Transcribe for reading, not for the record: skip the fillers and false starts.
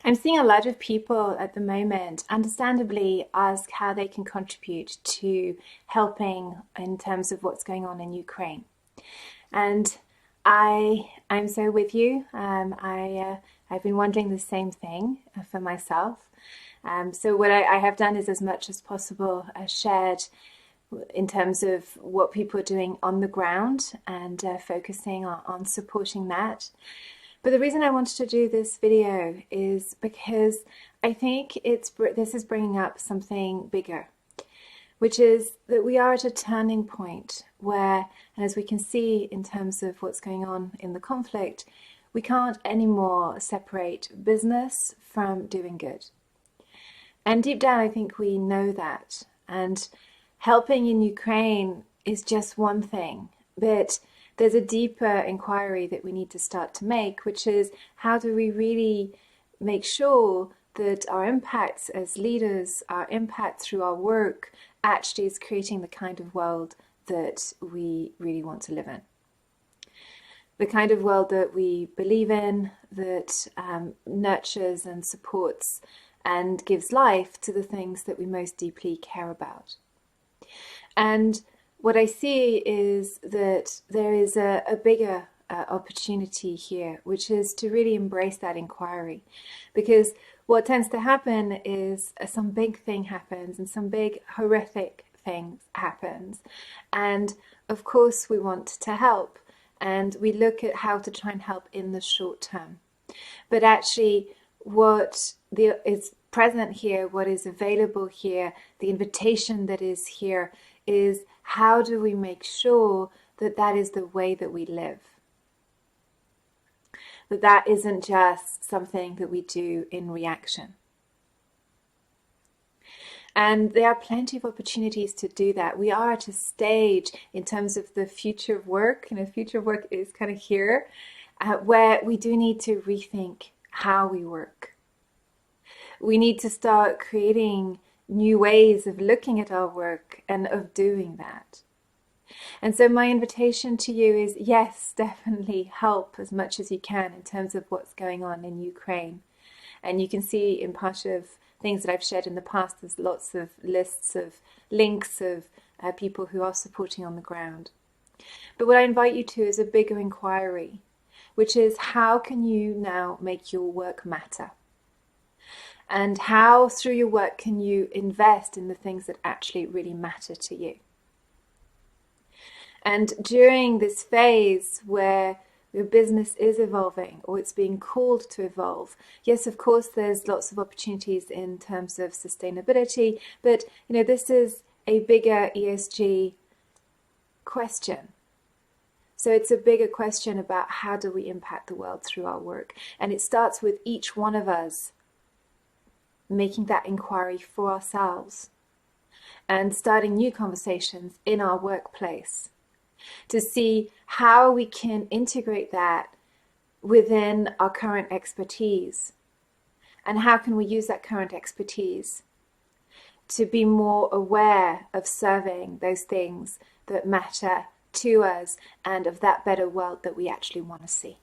I'm seeing a lot of people at the moment, understandably, ask how they can contribute to helping in terms of what's going on in Ukraine. And I'm so with you. I've been wondering the same thing for myself. So what I have done is, as much as possible, shared in terms of what people are doing on the ground and focusing on supporting that. But the reason I wanted to do this video is because I think this is bringing up something bigger, which is that we are at a turning point where, and as we can see in terms of what's going on in the conflict, we can't anymore separate business from doing good. And deep down, I think we know that. And helping in Ukraine is just one thing, but there's a deeper inquiry that we need to start to make, which is how do we really make sure that our impacts as leaders, our impact through our work, actually is creating the kind of world that we really want to live in. The kind of world that we believe in, that nurtures and supports and gives life to the things that we most deeply care about. And what I see is that there is a bigger opportunity here, which is to really embrace that inquiry. Because what tends to happen is some big thing happens and some big horrific thing happens. And of course we want to help, and we look at how to try and help in the short term. But actually what is present here, what is available here, the invitation that is here is how do we make sure that that is the way that we live? That isn't just something that we do in reaction. And there are plenty of opportunities to do that. We are at a stage in terms of the future of work, future of work is kind of here, where we do need to rethink how we work. We need to start creating new ways of looking at our work and of doing that. And so my invitation to you is, yes, definitely help as much as you can in terms of what's going on in Ukraine. And you can see in part of things that I've shared in the past, there's lots of lists of links of people who are supporting on the ground. But what I invite you to is a bigger inquiry, which is how can you now make your work matter? And how through your work can you invest in the things that actually really matter to you? And during this phase where your business is evolving, or it's being called to evolve, yes, of course, there's lots of opportunities in terms of sustainability, but this is a bigger ESG question. So it's a bigger question about how do we impact the world through our work. And it starts with each one of us making that inquiry for ourselves and starting new conversations in our workplace to see how we can integrate that within our current expertise, and how can we use that current expertise to be more aware of serving those things that matter to us and of that better world that we actually want to see.